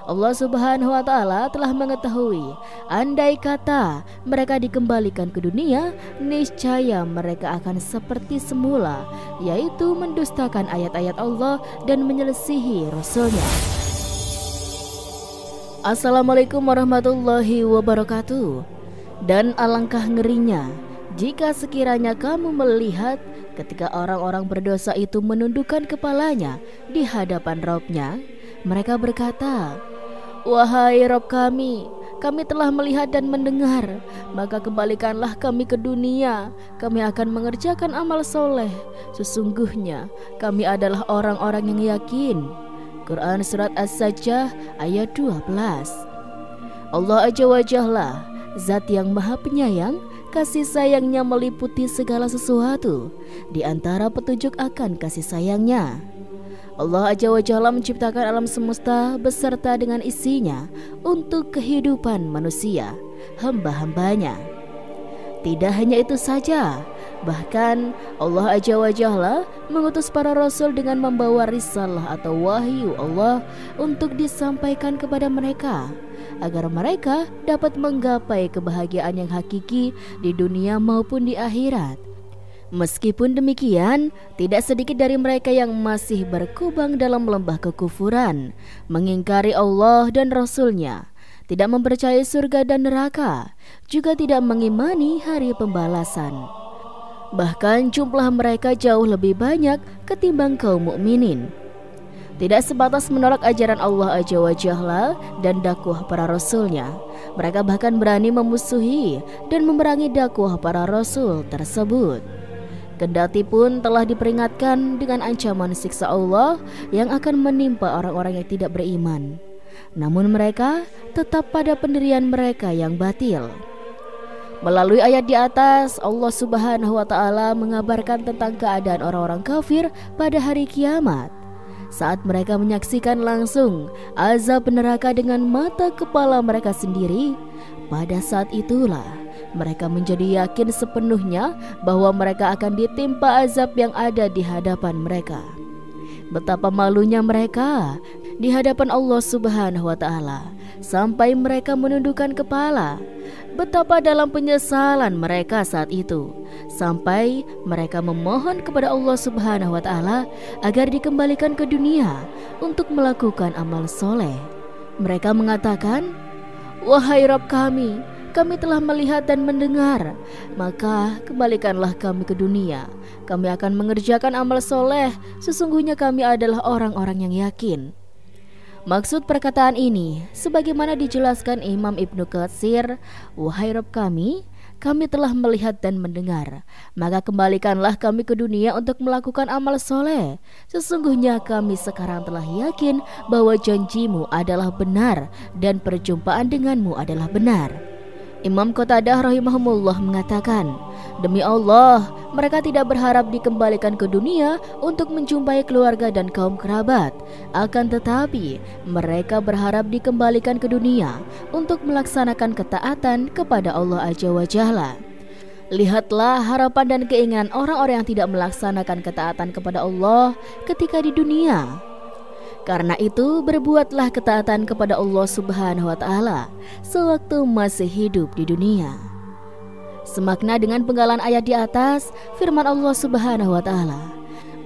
Allah Subhanahu wa Ta'ala telah mengetahui, andai kata mereka dikembalikan ke dunia, niscaya mereka akan seperti semula, yaitu mendustakan ayat-ayat Allah dan menyelisihi Rasul-Nya. Assalamualaikum warahmatullahi wabarakatuh. Dan alangkah ngerinya jika sekiranya kamu melihat ketika orang-orang berdosa itu menundukkan kepalanya di hadapan Rabb-Nya, mereka berkata, "Wahai Rabb kami telah melihat dan mendengar, maka kembalikanlah kami ke dunia. Kami akan mengerjakan amal soleh. Sesungguhnya kami adalah orang-orang yang yakin." Quran Surat As-Sajdah ayat 12. Allah Azza wa Jalla, Zat yang Maha Penyayang, kasih sayangnya meliputi segala sesuatu, di antara petunjuk akan kasih sayangnya. Allah Azza wa Jalla menciptakan alam semesta beserta dengan isinya untuk kehidupan manusia, hamba-hambanya. Tidak hanya itu saja, bahkan Allah Azza wa Jalla mengutus para rasul dengan membawa risalah atau wahyu Allah untuk disampaikan kepada mereka, agar mereka dapat menggapai kebahagiaan yang hakiki di dunia maupun di akhirat. Meskipun demikian, tidak sedikit dari mereka yang masih berkubang dalam lembah kekufuran, mengingkari Allah dan Rasul-Nya, tidak mempercayai surga dan neraka, juga tidak mengimani hari pembalasan. Bahkan jumlah mereka jauh lebih banyak ketimbang kaum mukminin. Tidak sebatas menolak ajaran Allah Azza wa Jalla dan dakwah para rasul-Nya, mereka bahkan berani memusuhi dan memerangi dakwah para rasul tersebut. Kendati pun telah diperingatkan dengan ancaman siksa Allah yang akan menimpa orang-orang yang tidak beriman, namun mereka tetap pada pendirian mereka yang batil. Melalui ayat di atas, Allah Subhanahu wa Ta'ala mengabarkan tentang keadaan orang-orang kafir pada hari kiamat, saat mereka menyaksikan langsung azab neraka dengan mata kepala mereka sendiri. Pada saat itulah mereka menjadi yakin sepenuhnya bahwa mereka akan ditimpa azab yang ada di hadapan mereka. Betapa malunya mereka di hadapan Allah Subhanahu wa Ta'ala sampai mereka menundukkan kepala. Betapa dalam penyesalan mereka saat itu, sampai mereka memohon kepada Allah Subhanahu wa Ta'ala agar dikembalikan ke dunia untuk melakukan amal soleh. Mereka mengatakan, "Wahai Rabb kami telah melihat dan mendengar, maka kembalikanlah kami ke dunia. Kami akan mengerjakan amal soleh. Sesungguhnya kami adalah orang-orang yang yakin." Maksud perkataan ini, sebagaimana dijelaskan Imam Ibnu Katsir, "Wahai Rabb kami telah melihat dan mendengar, maka kembalikanlah kami ke dunia untuk melakukan amal soleh. Sesungguhnya kami sekarang telah yakin bahwa janjimu adalah benar dan perjumpaan denganmu adalah benar." Imam Qatadah rahimahumullah mengatakan, "Demi Allah, mereka tidak berharap dikembalikan ke dunia untuk menjumpai keluarga dan kaum kerabat. Akan tetapi, mereka berharap dikembalikan ke dunia untuk melaksanakan ketaatan kepada Allah Azza wa Jalla." Lihatlah harapan dan keinginan orang-orang yang tidak melaksanakan ketaatan kepada Allah ketika di dunia. Karena itu, berbuatlah ketaatan kepada Allah Subhanahu wa Ta'ala sewaktu masih hidup di dunia. Semakna dengan penggalan ayat di atas, firman Allah Subhanahu wa Ta'ala,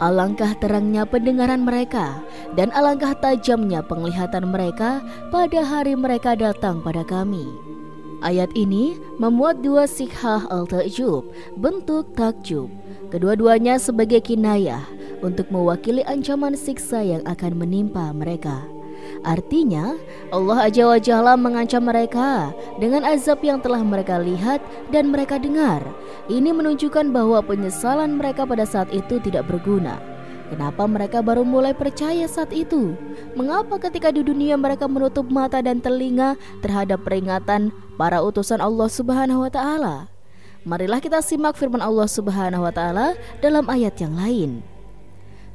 "Alangkah terangnya pendengaran mereka dan alangkah tajamnya penglihatan mereka pada hari mereka datang pada kami." Ayat ini memuat dua sighah al-ta'jub, bentuk takjub. Kedua-duanya sebagai kinayah untuk mewakili ancaman siksa yang akan menimpa mereka. Artinya, Allah Azza wa Jalla mengancam mereka dengan azab yang telah mereka lihat dan mereka dengar. Ini menunjukkan bahwa penyesalan mereka pada saat itu tidak berguna. Kenapa mereka baru mulai percaya saat itu? Mengapa ketika di dunia mereka menutup mata dan telinga terhadap peringatan para utusan Allah Subhanahu wa Ta'ala? Marilah kita simak firman Allah Subhanahu wa Ta'ala dalam ayat yang lain.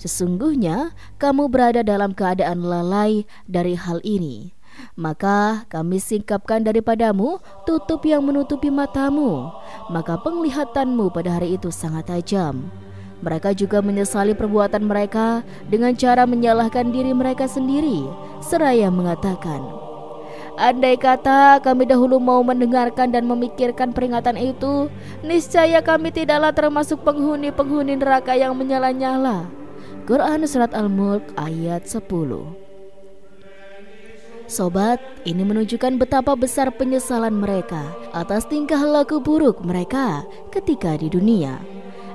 "Sesungguhnya kamu berada dalam keadaan lalai dari hal ini, maka kami singkapkan daripadamu tutup yang menutupi matamu, maka penglihatanmu pada hari itu sangat tajam. Mereka juga menyesali perbuatan mereka dengan cara menyalahkan diri mereka sendiri, seraya mengatakan, andai kata kami dahulu mau mendengarkan dan memikirkan peringatan itu, niscaya kami tidaklah termasuk penghuni-penghuni neraka yang menyala-nyala. Quran Surat Al-Mulk ayat 10. Sobat, ini menunjukkan betapa besar penyesalan mereka atas tingkah laku buruk mereka ketika di dunia.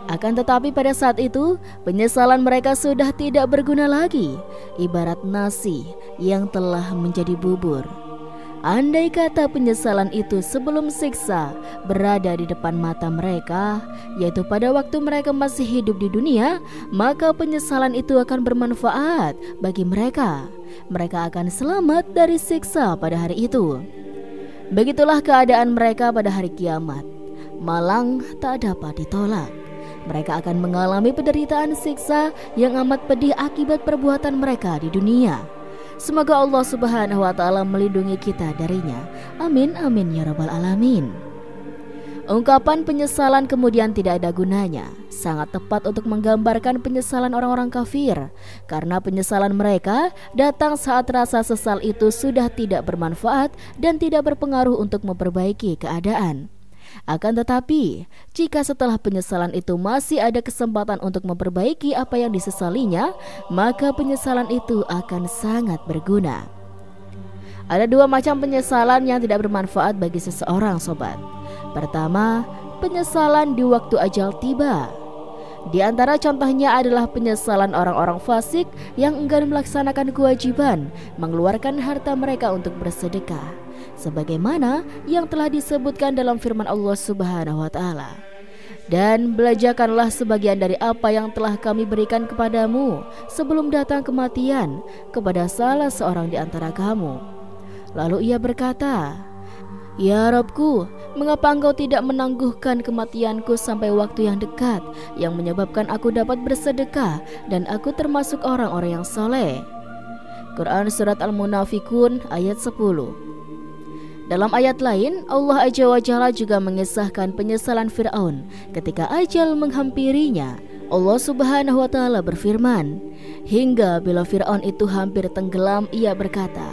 Akan tetapi pada saat itu, penyesalan mereka sudah tidak berguna lagi, ibarat nasi yang telah menjadi bubur. Andai kata penyesalan itu sebelum siksa berada di depan mata mereka, yaitu pada waktu mereka masih hidup di dunia, maka penyesalan itu akan bermanfaat bagi mereka. Mereka akan selamat dari siksa pada hari itu. Begitulah keadaan mereka pada hari kiamat. Malang tak dapat ditolak. Mereka akan mengalami penderitaan siksa yang amat pedih akibat perbuatan mereka di dunia. Semoga Allah Subhanahu wa Ta'ala melindungi kita darinya. Amin, amin ya Rabbal Alamin. Ungkapan penyesalan kemudian tidak ada gunanya, sangat tepat untuk menggambarkan penyesalan orang-orang kafir, karena penyesalan mereka datang saat rasa sesal itu sudah tidak bermanfaat dan tidak berpengaruh untuk memperbaiki keadaan. Akan tetapi, jika setelah penyesalan itu masih ada kesempatan untuk memperbaiki apa yang disesalinya, maka penyesalan itu akan sangat berguna. Ada dua macam penyesalan yang tidak bermanfaat bagi seseorang, sobat. Pertama, penyesalan di waktu ajal tiba. Di antara contohnya adalah penyesalan orang-orang fasik yang enggan melaksanakan kewajiban mengeluarkan harta mereka untuk bersedekah, sebagaimana yang telah disebutkan dalam firman Allah Subhanahu wa Ta'ala. Dan belajarkanlah sebagian dari apa yang telah kami berikan kepadamu sebelum datang kematian kepada salah seorang di antara kamu. Lalu ia berkata, ya Rabbku, mengapa engkau tidak menangguhkan kematianku sampai waktu yang dekat, yang menyebabkan aku dapat bersedekah dan aku termasuk orang-orang yang soleh. Quran Surat Al-Munafikun ayat 10. Dalam ayat lain, Allah Azza wa Jalla juga mengisahkan penyesalan Fir'aun ketika ajal menghampirinya. Allah Subhanahu wa Ta'ala berfirman, hingga bila Fir'aun itu hampir tenggelam, ia berkata,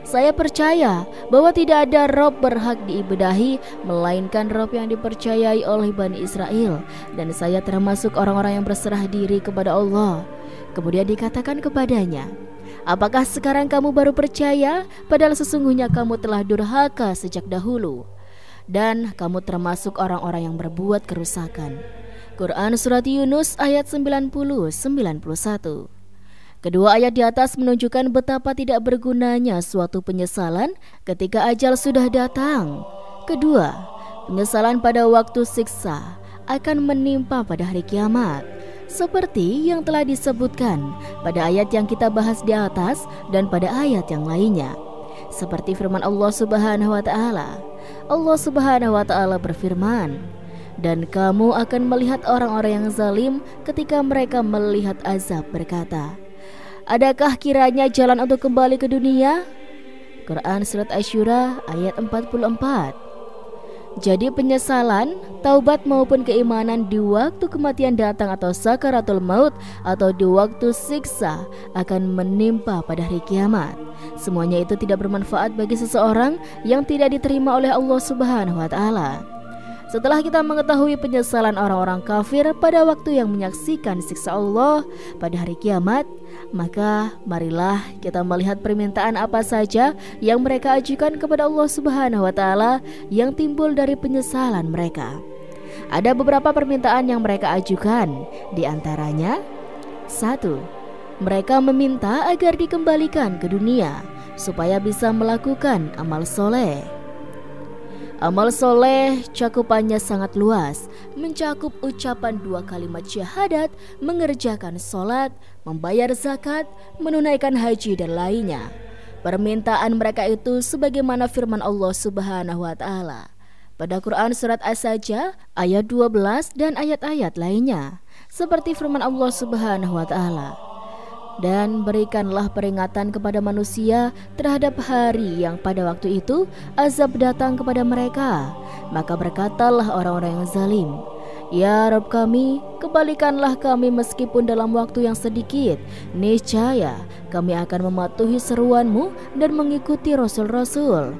saya percaya bahwa tidak ada Rob berhak diibadahi melainkan Rob yang dipercayai oleh Bani Israel, dan saya termasuk orang-orang yang berserah diri kepada Allah. Kemudian dikatakan kepadanya, apakah sekarang kamu baru percaya, padahal sesungguhnya kamu telah durhaka sejak dahulu, dan kamu termasuk orang-orang yang berbuat kerusakan. Quran Surat Yunus ayat 90-91. Kedua ayat di atas menunjukkan betapa tidak bergunanya suatu penyesalan ketika ajal sudah datang. Kedua, penyesalan pada waktu siksa akan menimpa pada hari kiamat, seperti yang telah disebutkan pada ayat yang kita bahas di atas dan pada ayat yang lainnya. Seperti firman Allah Subhanahu wa Ta'ala. Allah Subhanahu wa Ta'ala berfirman, dan kamu akan melihat orang-orang yang zalim ketika mereka melihat azab berkata, adakah kiranya jalan untuk kembali ke dunia? Quran Surat Asy-Syura ayat 44. Jadi penyesalan, taubat maupun keimanan di waktu kematian datang atau sakaratul maut atau di waktu siksa akan menimpa pada hari kiamat. Semuanya itu tidak bermanfaat bagi seseorang yang tidak diterima oleh Allah Subhanahu wa Ta'ala. Setelah kita mengetahui penyesalan orang-orang kafir pada waktu yang menyaksikan siksa Allah pada hari kiamat, maka marilah kita melihat permintaan apa saja yang mereka ajukan kepada Allah Subhanahu wa Ta'ala yang timbul dari penyesalan mereka. Ada beberapa permintaan yang mereka ajukan, di antaranya 1. Mereka meminta agar dikembalikan ke dunia supaya bisa melakukan amal soleh. Amal soleh cakupannya sangat luas, mencakup ucapan 2 kalimat syahadat, mengerjakan sholat, membayar zakat, menunaikan haji dan lainnya. Permintaan mereka itu sebagaimana firman Allah Subhanahu wa Ta'ala pada Quran Surat As-Sajdah ayat 12 dan ayat-ayat lainnya, seperti firman Allah Subhanahu wa Ta'ala, dan berikanlah peringatan kepada manusia terhadap hari yang pada waktu itu azab datang kepada mereka. Maka berkatalah orang-orang yang zalim, Ya Rabb kami, kembalikanlah kami meskipun dalam waktu yang sedikit. Niscaya kami akan mematuhi seruan-Mu dan mengikuti Rasul-Rasul.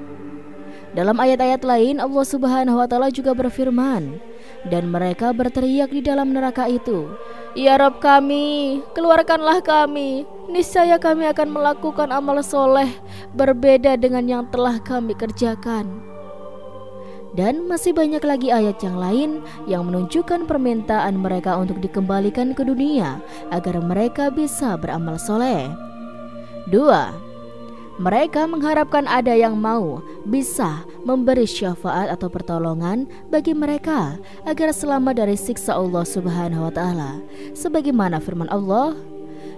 Dalam ayat-ayat lain Allah Subhanahu wa Ta'ala juga berfirman, dan mereka berteriak di dalam neraka itu, Ya Rabb kami, keluarkanlah kami. Niscaya kami akan melakukan amal soleh berbeda dengan yang telah kami kerjakan. Dan masih banyak lagi ayat yang lain yang menunjukkan permintaan mereka untuk dikembalikan ke dunia agar mereka bisa beramal soleh. 2. Mereka mengharapkan ada yang mau bisa memberi syafaat atau pertolongan bagi mereka agar selamat dari siksa Allah Subhanahu wa Ta'ala. Sebagaimana firman Allah,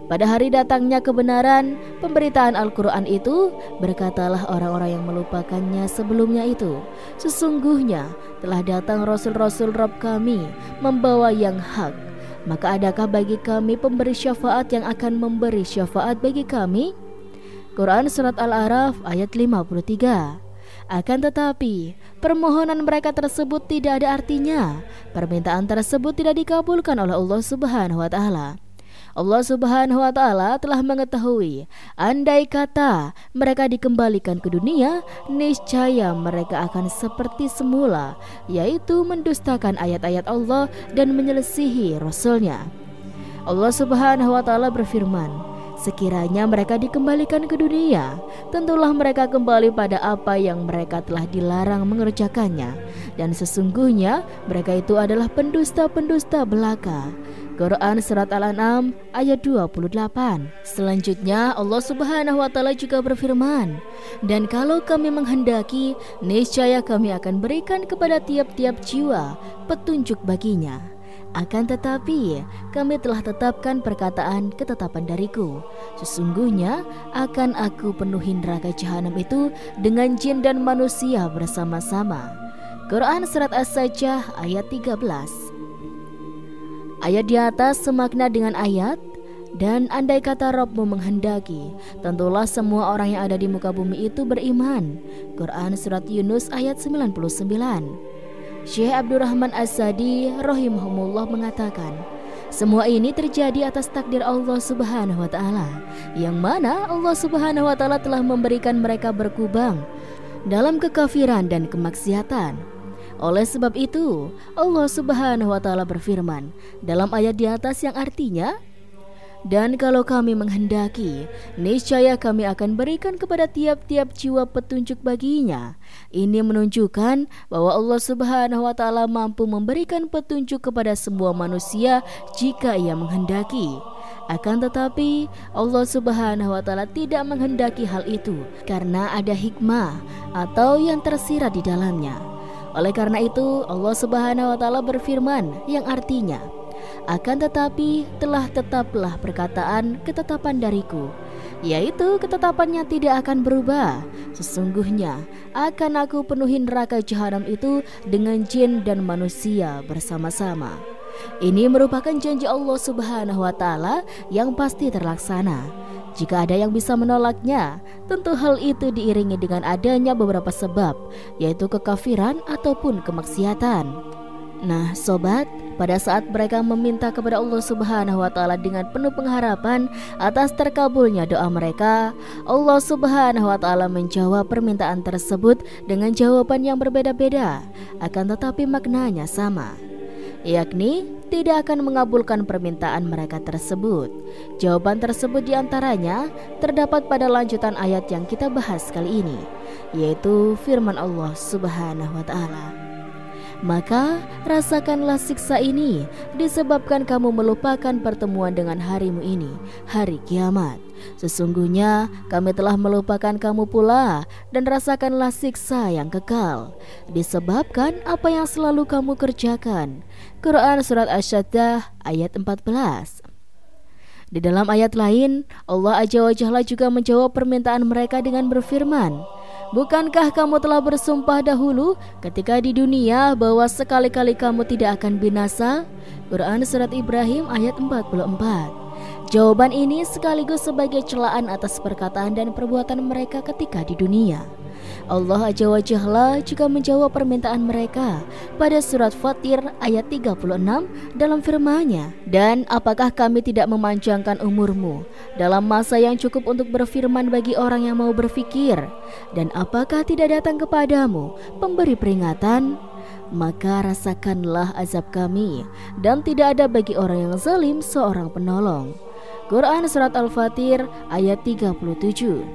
pada hari datangnya kebenaran, pemberitaan Al-Quran itu, berkatalah orang-orang yang melupakannya sebelumnya itu, sesungguhnya telah datang Rasul-Rasul Rabb kami membawa yang hak. Maka adakah bagi kami pemberi syafaat yang akan memberi syafaat bagi kami? Quran Surat Al-A'raf ayat 53. Akan tetapi, permohonan mereka tersebut tidak ada artinya. Permintaan tersebut tidak dikabulkan oleh Allah Subhanahu wa Ta'ala. Allah Subhanahu wa Ta'ala telah mengetahui, andai kata mereka dikembalikan ke dunia, niscaya mereka akan seperti semula, yaitu mendustakan ayat-ayat Allah dan menyelisihi Rasulnya. Allah Subhanahu wa Ta'ala berfirman, sekiranya mereka dikembalikan ke dunia, tentulah mereka kembali pada apa yang mereka telah dilarang mengerjakannya, dan sesungguhnya mereka itu adalah pendusta-pendusta belaka. Quran Surat Al-An'am ayat 28. Selanjutnya Allah Subhanahu wa Ta'ala juga berfirman, dan kalau kami menghendaki, niscaya kami akan berikan kepada tiap-tiap jiwa petunjuk baginya. Akan tetapi kami telah tetapkan perkataan ketetapan dariku, sesungguhnya akan aku penuhi neraka jahanam itu dengan jin dan manusia bersama-sama. Quran Surat As-Sajdah ayat 13. Ayat di atas semakna dengan ayat, dan andai kata Rabbmu menghendaki, tentulah semua orang yang ada di muka bumi itu beriman. Quran Surat Yunus ayat 99. Syekh Abdurrahman As-Sadi rahimahumullah mengatakan, semua ini terjadi atas takdir Allah Subhanahu wa Ta'ala, yang mana Allah Subhanahu wa Ta'ala telah memberikan mereka berkubang dalam kekafiran dan kemaksiatan. Oleh sebab itu, Allah Subhanahu wa Ta'ala berfirman dalam ayat di atas yang artinya, dan kalau kami menghendaki, niscaya kami akan berikan kepada tiap-tiap jiwa petunjuk baginya. Ini menunjukkan bahwa Allah Subhanahu wa Ta'ala mampu memberikan petunjuk kepada semua manusia jika Ia menghendaki. Akan tetapi Allah Subhanahu wa Ta'ala tidak menghendaki hal itu karena ada hikmah atau yang tersirat di dalamnya. Oleh karena itu Allah Subhanahu wa Ta'ala berfirman yang artinya, akan tetapi telah tetaplah perkataan ketetapan dariku, yaitu ketetapannya tidak akan berubah. Sesungguhnya akan aku penuhi neraka jahanam itu dengan jin dan manusia bersama-sama. Ini merupakan janji Allah Subhanahu wa Ta'ala yang pasti terlaksana. Jika ada yang bisa menolaknya, tentu hal itu diiringi dengan adanya beberapa sebab, yaitu kekafiran ataupun kemaksiatan. Nah sobat, pada saat mereka meminta kepada Allah Subhanahu wa Ta'ala dengan penuh pengharapan atas terkabulnya doa mereka, Allah Subhanahu wa Ta'ala menjawab permintaan tersebut dengan jawaban yang berbeda-beda, akan tetapi maknanya sama, yakni tidak akan mengabulkan permintaan mereka tersebut. Jawaban tersebut diantaranya terdapat pada lanjutan ayat yang kita bahas kali ini, yaitu firman Allah Subhanahu wa Ta'ala, maka rasakanlah siksa ini disebabkan kamu melupakan pertemuan dengan harimu ini, hari kiamat. Sesungguhnya kami telah melupakan kamu pula, dan rasakanlah siksa yang kekal disebabkan apa yang selalu kamu kerjakan. Quran Surat Asy-Syaddah ayat 14. Di dalam ayat lain, Allah Azza wa Jalla juga menjawab permintaan mereka dengan berfirman, bukankah kamu telah bersumpah dahulu ketika di dunia bahwa sekali-kali kamu tidak akan binasa? Quran Surat Ibrahim ayat 44. Jawaban ini sekaligus sebagai celaan atas perkataan dan perbuatan mereka ketika di dunia. Allah Azza wa Jalla juga menjawab permintaan mereka pada surat Fatir ayat 36 dalam firman-Nya, "Dan apakah kami tidak memanjangkan umurmu dalam masa yang cukup untuk berfirman bagi orang yang mau berfikir? Dan apakah tidak datang kepadamu pemberi peringatan? Maka rasakanlah azab kami, dan tidak ada bagi orang yang zalim seorang penolong." Quran Surat Al-Fatir ayat 37.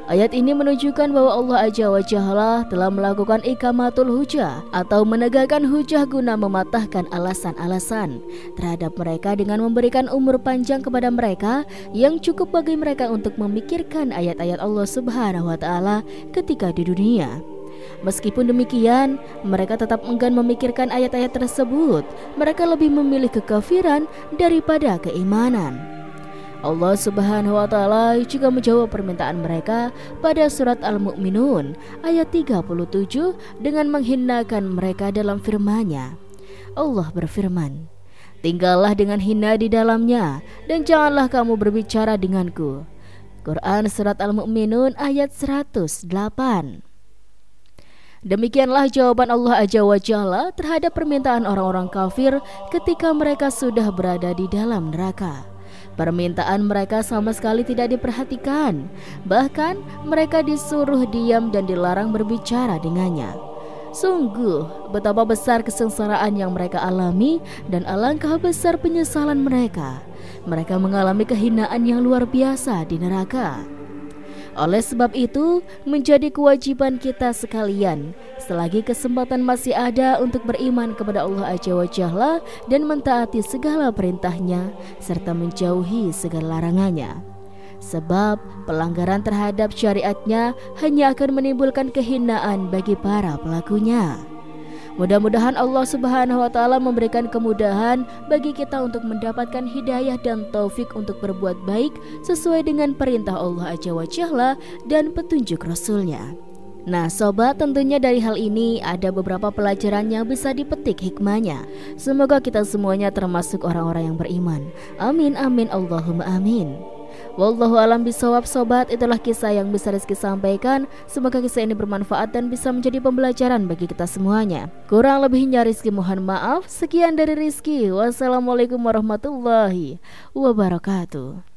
Ayat ini menunjukkan bahwa Allah Azza wa Jalla telah melakukan ikamatul hujah atau menegakkan hujah guna mematahkan alasan-alasan terhadap mereka dengan memberikan umur panjang kepada mereka yang cukup bagi mereka untuk memikirkan ayat-ayat Allah Subhanahu wa taala ketika di dunia. Meskipun demikian, mereka tetap enggan memikirkan ayat-ayat tersebut. Mereka lebih memilih kekafiran daripada keimanan. Allah Subhanahu wa taala juga menjawab permintaan mereka pada surat Al-Mu'minun ayat 37 dengan menghinakan mereka dalam firman-Nya. Allah berfirman, "Tinggallah dengan hina di dalamnya dan janganlah kamu berbicara denganku." Quran surat Al-Mu'minun ayat 108. Demikianlah jawaban Allah Azza wa Jalla terhadap permintaan orang-orang kafir ketika mereka sudah berada di dalam neraka. Permintaan mereka sama sekali tidak diperhatikan. Bahkan mereka disuruh diam dan dilarang berbicara dengannya. Sungguh betapa besar kesengsaraan yang mereka alami dan alangkah besar penyesalan mereka. Mereka mengalami kehinaan yang luar biasa di neraka. Oleh sebab itu, menjadi kewajiban kita sekalian, selagi kesempatan masih ada, untuk beriman kepada Allah Azza wa Jalla dan mentaati segala perintahnya serta menjauhi segala larangannya. Sebab pelanggaran terhadap syariatnya hanya akan menimbulkan kehinaan bagi para pelakunya. Mudah-mudahan Allah Subhanahu wa taala memberikan kemudahan bagi kita untuk mendapatkan hidayah dan taufik untuk berbuat baik sesuai dengan perintah Allah Azza wa Jalla dan petunjuk Rasul-Nya. Nah sobat, tentunya dari hal ini ada beberapa pelajaran yang bisa dipetik hikmahnya. Semoga kita semuanya termasuk orang-orang yang beriman. Amin amin Allahumma amin. Wallahu alam bisawab sobat, itulah kisah yang bisa Rizky sampaikan. Semoga kisah ini bermanfaat dan bisa menjadi pembelajaran bagi kita semuanya. Kurang lebihnya Rizky mohon maaf. Sekian dari Rizky. Wassalamualaikum warahmatullahi wabarakatuh.